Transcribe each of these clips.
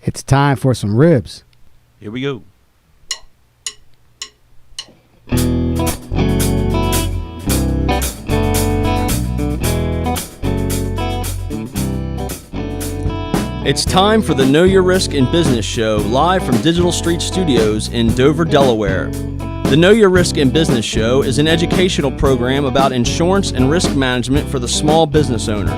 It's time for some ribs. Here we go. It's time for the Know Your Risk in Business show, live from Digital Street Studios in Dover, Delaware. The Know Your Risk in Business show is an educational program about insurance and risk management for the small business owner.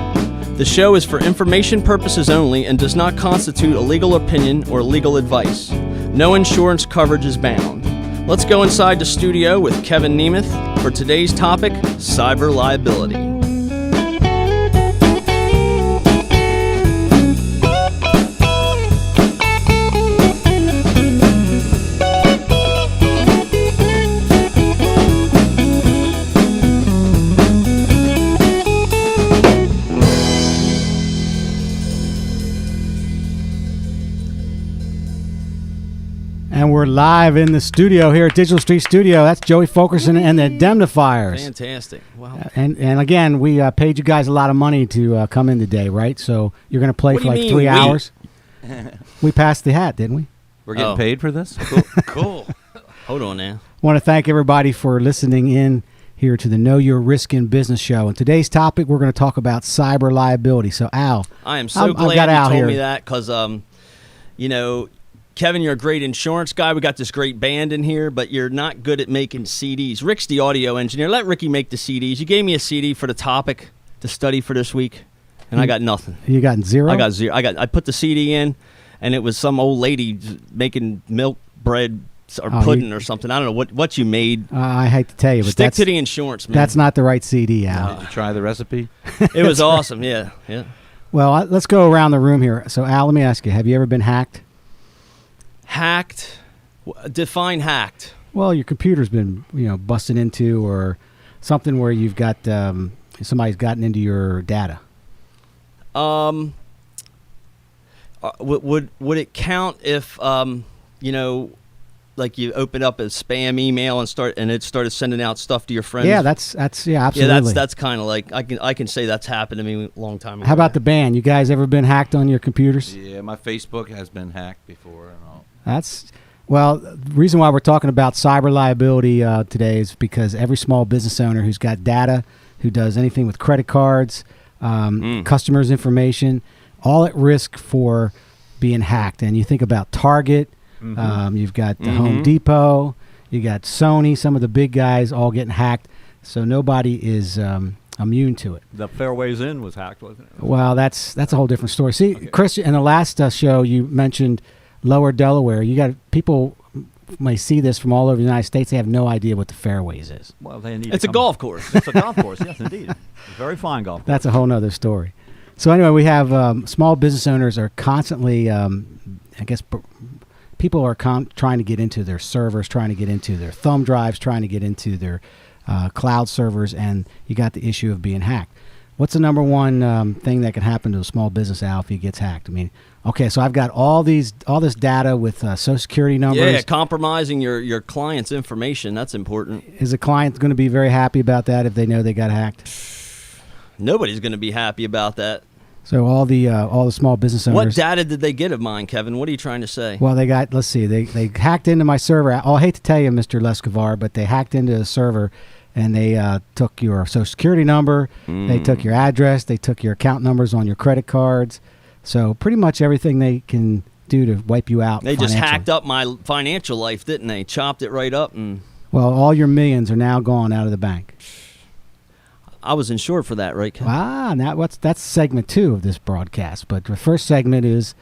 The show is for information purposes only and does not constitute a legal opinion or legal advice. No insurance coverage is bound. Let's go inside the studio with Kevin Nemeth for today's topic, cyber liability. And we're live in the studio here at Digital Street Studio. That's Joey Fulkerson and the Indemnifiers. Fantastic. Wow. And again, we paid you guys a lot of money to come in today, right? So you're going to play What for do you like mean, 3 hours. We passed the hat, didn't we? We're getting paid for this? Cool. Hold on now. I want to thank everybody for listening in here to the Know Your Risk in Business show. And today's topic, we're going to talk about cyber liability. So, Al. I am so glad you told me that because, Kevin, you're a great insurance guy. We got this great band in here, but you're not good at making CDs. Rick's the audio engineer. Let Ricky make the CDs. You gave me a CD for the topic to study for this week, and I got nothing. You got zero? I got zero. I put the CD in, and it was some old lady making milk bread or pudding or something. I don't know what you made. I hate to tell you, but stick to the insurance, man. That's not the right CD, Al. Did you try the recipe? It was awesome. Yeah. Well, let's go around the room here. So, Al, let me ask you: have you ever been hacked? Hacked? Define hacked. Well, your computer's been, busted into, or something where you've got somebody's gotten into your data. Would it count if like you open up a spam email and it started sending out stuff to your friends? Yeah, that's absolutely. Yeah, that's kind of like I can say that's happened to me a long time ago. How about the band? You guys ever been hacked on your computers? Yeah, my Facebook has been hacked before and all. The reason why we're talking about cyber liability today is because every small business owner who's got data, who does anything with credit cards, customers' information, all at risk for being hacked. And you think about Target, you've got the Home Depot, you got Sony, some of the big guys all getting hacked. So nobody is immune to it. The Fairways Inn was hacked, wasn't it? Well, that's a whole different story. See, okay. Chris, in the last show you mentioned Lower Delaware. You got people may see this from all over the United States. They have no idea what the Fairways is. Well, they need. It's a golf course. It's a golf course. Yes, indeed. Very fine golf course. That's a whole nother story. So anyway, we have small business owners are constantly, people are trying to get into their servers, trying to get into their thumb drives, trying to get into their cloud servers, and you got the issue of being hacked. What's the number one thing that can happen to a small business, Al, if he gets hacked? I mean, okay, so I've got all this data with Social Security numbers. Yeah, compromising your client's information. That's important. Is a client going to be very happy about that if they know they got hacked? Nobody's going to be happy about that. So all the small business owners. What data did they get of mine, Kevin? What are you trying to say? Well, let's see, they hacked into my server. I hate to tell you, Mr. Lescavar, but they hacked into the server. And they took your Social Security number, they took your address, they took your account numbers on your credit cards. So pretty much everything they can do to wipe you out. They just hacked up my financial life, didn't they? Chopped it right up. Well, all your millions are now gone out of the bank. I was insured for that, right, Kevin? That's segment 2 of this broadcast. But the first segment is,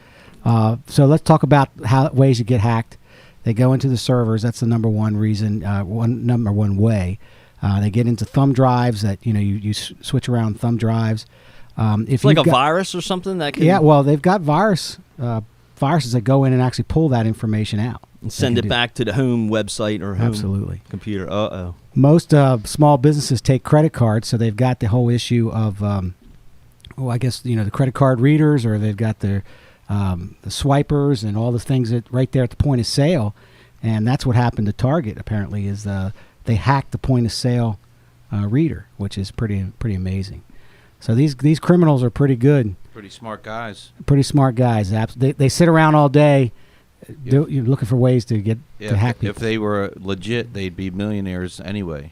so let's talk about ways you get hacked. They go into the servers. That's the number one reason, number one way. They get into thumb drives that, you switch around thumb drives. It's like a virus or something that can... Yeah, well, they've got viruses that go in and actually pull that information out. And send it back to the home website or home computer. Uh-oh. Most small businesses take credit cards, so they've got the whole issue of, the credit card readers, or they've got the swipers and all the things that right there at the point of sale. And that's what happened to Target, apparently, is they hacked the point of sale reader, which is pretty amazing. So these criminals are pretty good Pretty smart guys. Pretty smart guys. They sit around all day, you're looking for ways to get to hack people. If they were legit, they'd be millionaires anyway.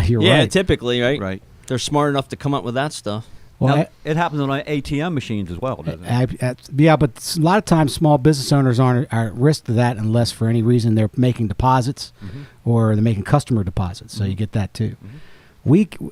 You're Yeah, right. typically, right? Right. They're smart enough to come up with that stuff. Well, Now, it happens on ATM machines as well, doesn't it? yeah, but a lot of times small business owners are at risk to that unless for any reason they're making deposits or they're making customer deposits. So you get that too.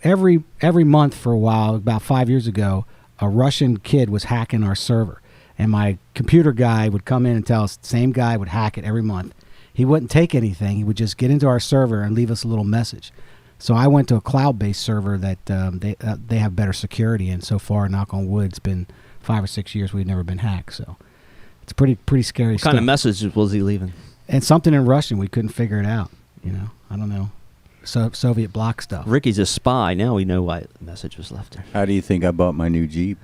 Every month for a while, about 5 years ago, a Russian kid was hacking our server. And my computer guy would come in and tell us the same guy would hack it every month. He wouldn't take anything. He would just get into our server and leave us a little message. So I went to a cloud-based server that they have better security, and so far, knock on wood, it's been 5 or 6 years we've never been hacked. So it's pretty scary What stuff. kind of messages was he leaving? And something in Russian, we couldn't figure it out. I don't know. Soviet bloc stuff. Ricky's a spy. Now we know why the message was left there. How do you think I bought my new Jeep?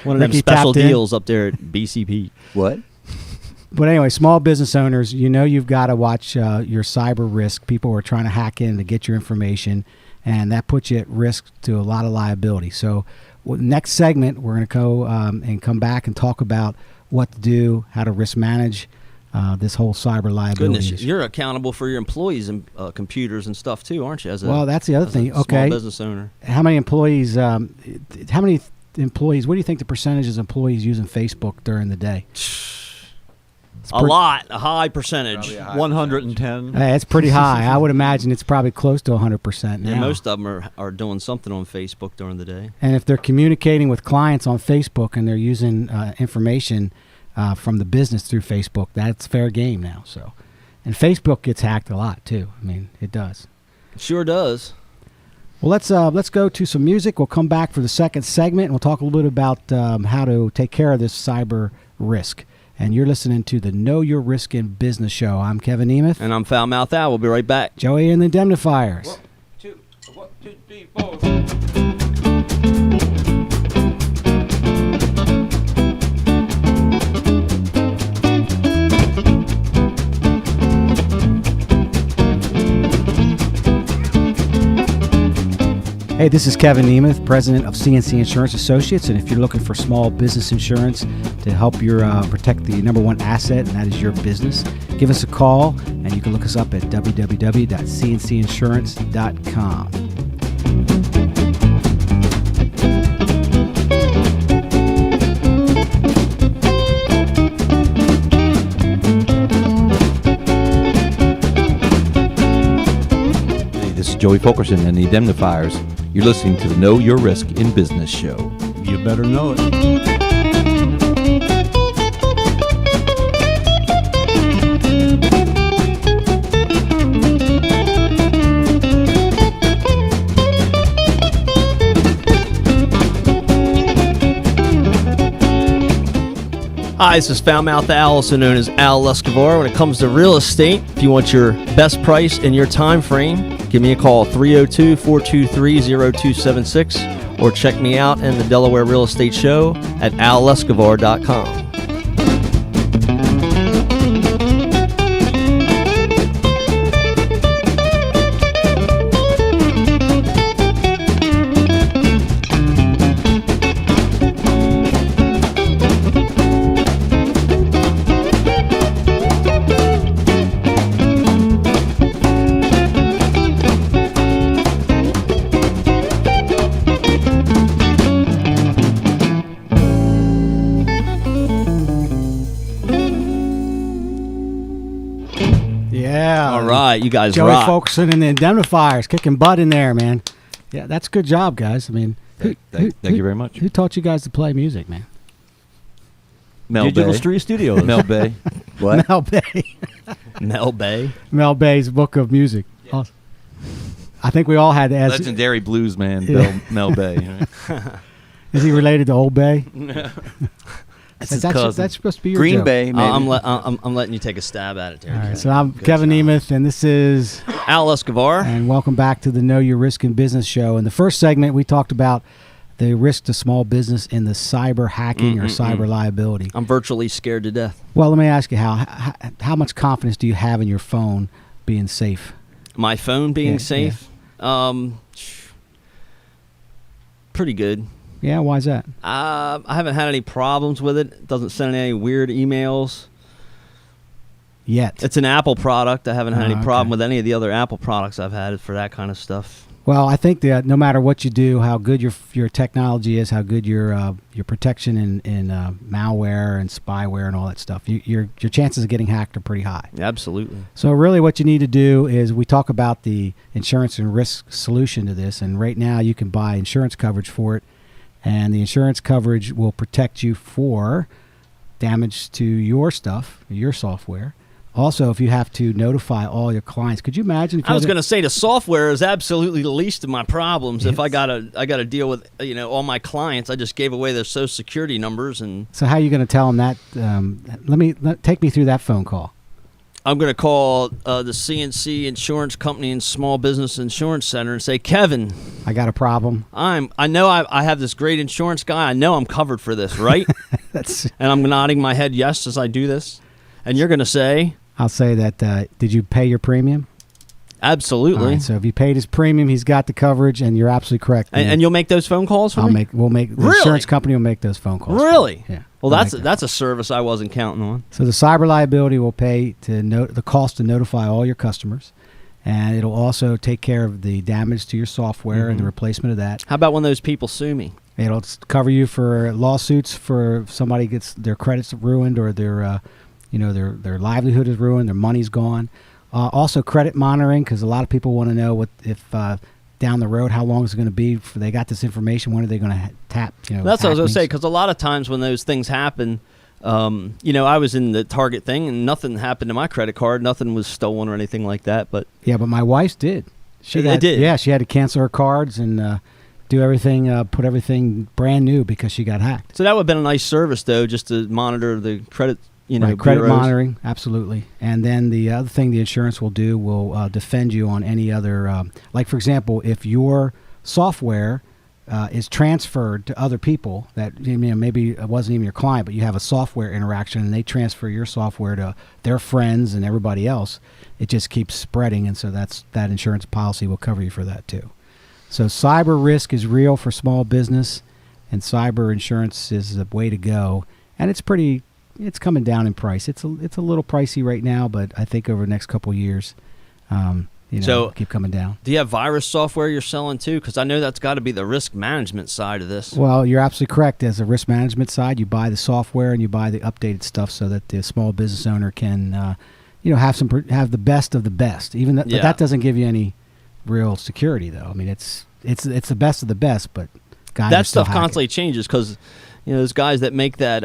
One of them Ricky special tapped in. deals up there at BCP. What? But anyway, small business owners, you've got to watch your cyber risk. People are trying to hack in to get your information, and that puts you at risk to a lot of liability. So next segment, we're going to go and come back and talk about what to do, how to risk manage this whole cyber liability Goodness, issue. you're accountable for your employees and computers and stuff too, aren't you? Well, that's the other thing. Small Okay, business owner. how many employees? What do you think the percentage of employees using Facebook during the day? A high percentage. Probably a high 110. Hey, it's pretty high. I would imagine it's probably close to 100% now. Yeah, most of them are doing something on Facebook during the day. And if they're communicating with clients on Facebook and they're using information from the business through Facebook, that's fair game now. So, and Facebook gets hacked a lot too. I mean, it does. Sure does. Well, let's go to some music. We'll come back for the second segment, and we'll talk a little bit about how to take care of this cyber risk. And you're listening to the Know Your Risk in Business Show. I'm Kevin Nemeth. And I'm Foul Mouth Al. We'll be right back. Joey and the Indemnifiers. 1, 2, 3, 4. Hey, this is Kevin Nemeth, president of CNC Insurance Associates, and if you're looking for small business insurance to help your protect the number one asset, and that is your business, give us a call, and you can look us up at www.cncinsurance.com. Hey, this is Joey Fulkerson and the Indemnifiers. You're listening to the Know Your Risk in Business Show. You better know it. Hi, this is Foul Mouth Al, also known as Al Lescavar. When it comes to real estate, if you want your best price in your time frame, give me a call, 302-423-0276, or check me out in the Delaware Real Estate Show at allescavar.com. All right, you guys Joey rock. Fulkerson and the Indemnifiers, kicking butt in there, man. Yeah, that's a good job, guys. I mean, Thank you very much. Who taught you guys to play music, man? Mel Digital Bay. Street Studios. Mel Bay. What? Mel Bay. Mel Bay. Mel Bay's Book of Music. Awesome. I think we all had to ask. Legendary blues man, Yeah. Mel Bay. Right? Is he related to Old Bay? That's his cousin. That's supposed to be your Green joke. Bay, maybe. I'm letting you take a stab at it there. All right, Ken. so I'm Good Kevin job. Nemeth, and this is Al Escobar. and welcome back to the Know Your Risk in Business Show. In the first segment, we talked about the risk to small business in the cyber hacking or cyber liability. I'm virtually scared to death. Well, let me ask you, how much confidence do you have in your phone being safe? My phone being Yeah, safe? Pretty good. Yeah, why is that? I haven't had any problems with it. It doesn't send any weird emails. Yet. It's an Apple product. I haven't had any okay. problem with any of the other Apple products I've had for that kind of stuff. Well, I think that no matter what you do, how good your technology is, how good your protection in malware and spyware and all that stuff, your chances of getting hacked are pretty high. Absolutely. So really what you need to do is we talk about the insurance and risk solution to this, and right now you can buy insurance coverage for it, and the insurance coverage will protect you for damage to your stuff, your software. Also, if you have to notify all your clients, could you imagine? If you I was going to say the software is absolutely the least of my problems. Yes. If I gotta deal with all my clients, I just gave away their social security numbers, and So how are you going to tell them that? Take me through that phone call. I'm going to call the CNC Insurance Company and Small Business Insurance Center and say, Kevin, I got a problem. I know I have this great insurance guy. I know I'm covered for this, right? That's. And I'm nodding my head yes as I do this, and you're going to say, I'll say that. Did you pay your premium? absolutely. All right, so if he paid his premium, he's got the coverage, and you're absolutely correct. And you'll make those phone calls for me? We'll make the Really? insurance company will make those phone calls. for you. Really? Yeah. Well, We'll make that. that's a service I wasn't counting on. So the cyber liability will pay the cost to notify all your customers, and it'll also take care of the damage to your software and the replacement of that. How about when those people sue me? It'll cover you for lawsuits for if somebody gets their credits ruined or their livelihood is ruined, their money's gone. Also credit monitoring, because a lot of people want to know if down the road how long is it going to be before they got this information. When are they going to tap? That's what I was going to hackings? say, because a lot of times when those things happen, I was in the Target thing and nothing happened to my credit card. Nothing was stolen or anything like that. But Yeah, but my wife's did. They did? Yeah, she had to cancel her cards and do everything, put everything brand new because she got hacked. so that would have been a nice service, though, just to monitor the credit. Right, credit bureaus. monitoring, absolutely. And then the other thing the insurance will do will defend you on any other, like for example, if your software is transferred to other people that maybe it wasn't even your client, but you have a software interaction and they transfer your software to their friends and everybody else, it just keeps spreading, and so that insurance policy will cover you for that too. So cyber risk is real for small business, and cyber insurance is the way to go, and it's coming down in price. It's a little pricey right now, but I think over the next couple of years, it'll keep coming down. Do you have virus software you're selling too? Because I know that's got to be the risk management side of this. Well, you're absolutely correct. As a risk management side, you buy the software and you buy the updated stuff so that the small business owner can, have the best of the best. But that doesn't give you any real security, though. I mean, it's the best of the best, but guys, that stuff constantly changes because those guys that make that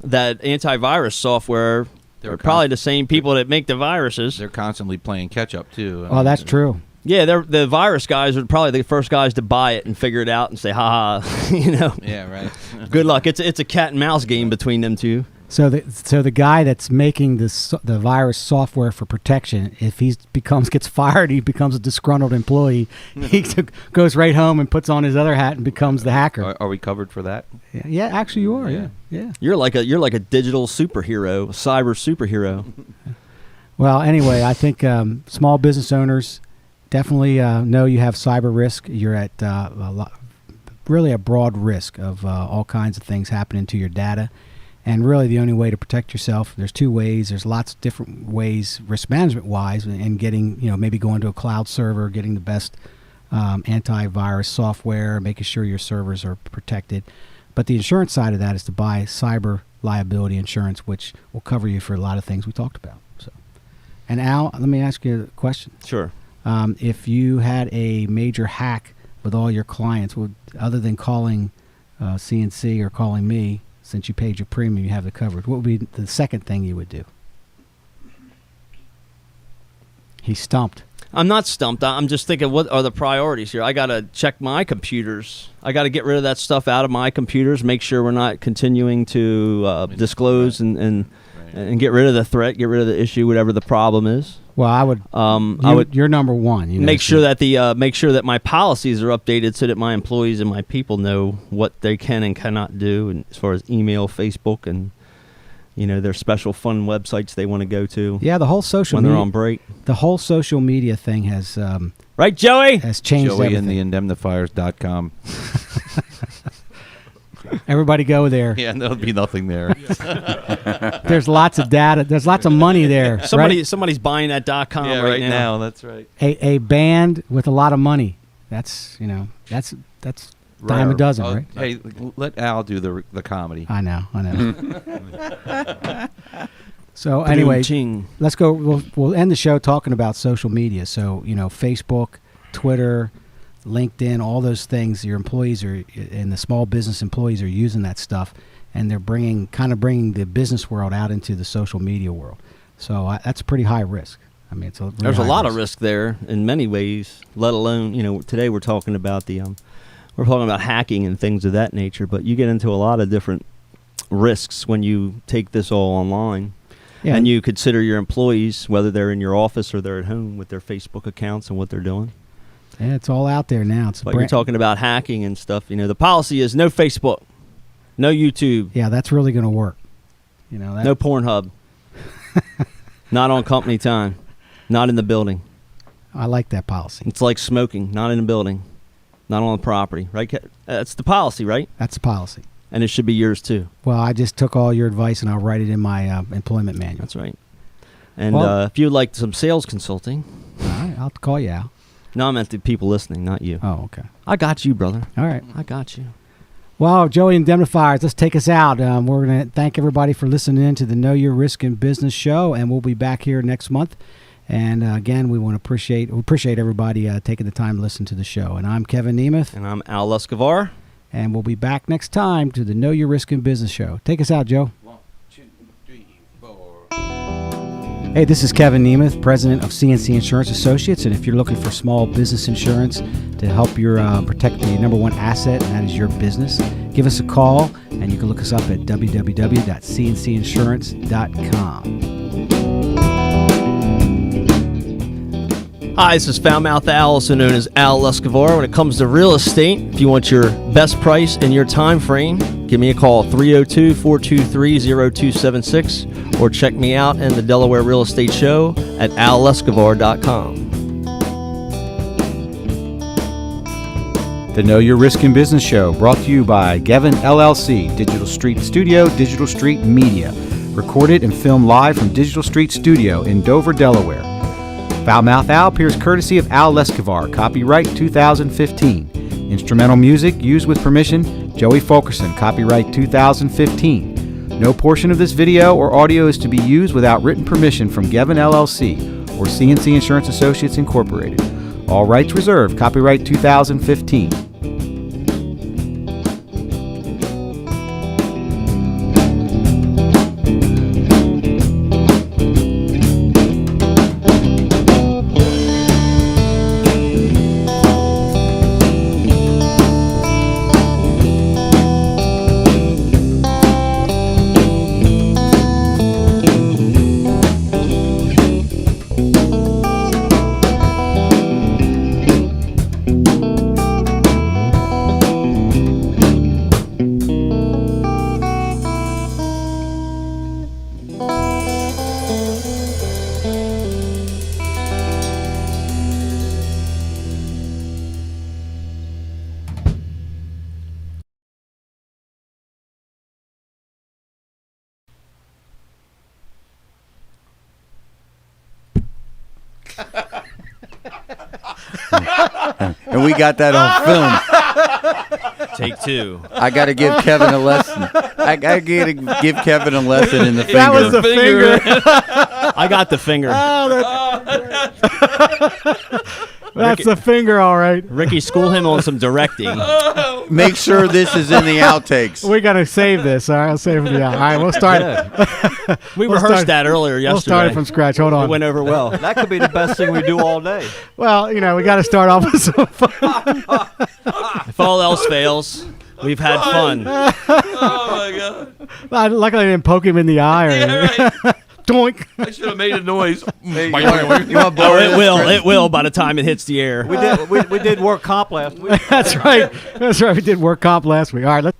antivirus software They're are probably the same people that make the viruses. They're constantly playing catch up too. Oh, that's true. Yeah, the virus guys are probably the first guys to buy it and figure it out and say, "Ha ha," Yeah, right. Good luck. It's a cat and mouse game between them two. So the guy that's making the virus software for protection, if he gets fired, he becomes a disgruntled employee. He goes right home and puts on his other hat and becomes the hacker. Are we covered for that? Yeah, actually you are. Yeah. You're like a digital superhero, a cyber superhero. Well, anyway, I think small business owners definitely know you have cyber risk. You're at really a broad risk of all kinds of things happening to your data. And really the only way to protect yourself, there's two ways. There's lots of different ways risk management-wise, and getting, maybe going to a cloud server, getting the best antivirus software, making sure your servers are protected. But the insurance side of that is to buy cyber liability insurance, which will cover you for a lot of things we talked about. So, and Al, let me ask you a question. Sure. If you had a major hack with all your clients, other than calling CNC or calling me, since you paid your premium, you have the coverage, what would be the second thing you would do? He's stumped. I'm not stumped. I'm just thinking, what are the priorities here? I got to check my computers. I got to get rid of that stuff out of my computers, make sure we're not continuing to disclose and get rid of the threat, get rid of the issue, whatever the problem is. Well, I would. You're number one. Make sure that my policies are updated so that my employees and my people know what they can and cannot do, and as far as email, Facebook, and their special fun websites they want to go to. Yeah, the whole social when media, they're on break. The whole social media thing has right, Joey? has changed Joey everything. and the indemnifiers.com. Everybody go there. Yeah, and there'll be nothing there. There's lots of data. There's lots of money there. Somebody's buying that .com Yeah, right now. That's right. A band with a lot of money. That's that's dime a dozen, right? Hey, let Al do the comedy. I know. So anyway, let's go. We'll end the show talking about social media. So Facebook, Twitter, LinkedIn, all those things. Your employees and the small business employees are using that stuff, and they're bringing the business world out into the social media world. So that's pretty high risk. I mean, there's a lot of risk there in many ways. Let alone, today we're talking about hacking and things of that nature. But you get into a lot of different risks when you take this all online. Yeah. And you consider your employees, whether they're in your office or they're at home, with their Facebook accounts and what they're doing. Yeah, it's all out there now. But you're talking about hacking and stuff. The policy is no Facebook, no YouTube. Yeah, that's really going to work. No Pornhub. Not on company time. Not in the building. I like that policy. It's like smoking. Not in the building. Not on the property. Right? That's the policy, right? That's the policy. And it should be yours too. Well, I just took all your advice and I'll write it in my employment manual. That's right. And if you'd like some sales consulting, all right, I'll call you out. No, I meant the people listening, not you. Oh, okay. I got you, brother. All right. I got you. Well, Joey Indemnifiers, let's take us out. We're going to thank everybody for listening in to the Know Your Risk in Business show, and we'll be back here next month. And again, we appreciate everybody taking the time to listen to the show. And I'm Kevin Nemeth. And I'm Al Lescavar. And we'll be back next time to the Know Your Risk in Business show. Take us out, Joe. 1, 2, 3, 4. Hey, this is Kevin Nemeth, president of CNC Insurance Associates. And if you're looking for small business insurance to help your protect the number one asset, and that is your business, give us a call. And you can look us up at www.cncinsurance.com. Hi, this is Foulmouth Al, also known as Al Lescavar. When it comes to real estate, if you want your best price in your time frame, give me a call, 302-423-0276, or check me out in the Delaware Real Estate Show at allescavar.com. The Know Your Risk in Business show, brought to you by Gevin LLC, Digital Street Studio, Digital Street Media. Recorded and filmed live from Digital Street Studio in Dover, Delaware. Foulmouth Al appears courtesy of Al Lescavar, copyright 2015. Instrumental music used with permission, Joey Fulkerson, copyright 2015. No portion of this video or audio is to be used without written permission from Gevin LLC or CNC Insurance Associates Incorporated. All rights reserved, copyright 2015. And we got that on film. Take two. I got to give Kevin a lesson. I got to give Kevin a lesson in the finger. That was the finger. I got the finger. That's the finger, all right. Ricky, school him on some directing. Make sure this is in the outtakes. We got to save this. All right, I'll save it. Yeah. All right, we'll start. We rehearsed that earlier yesterday. We'll start it from scratch. Hold on. It went over well. That could be the best thing we do all day. Well, we got to start off with some fun. If all else fails, we've had fun. Oh my God! Luckily, I didn't poke him in the eye. Or Yeah, right. Doink. I should have made a noise. You want borrow It this, will. Chris? It will by the time it hits the air. We did work comp last week. That's right. We did work comp last week. All right, let's.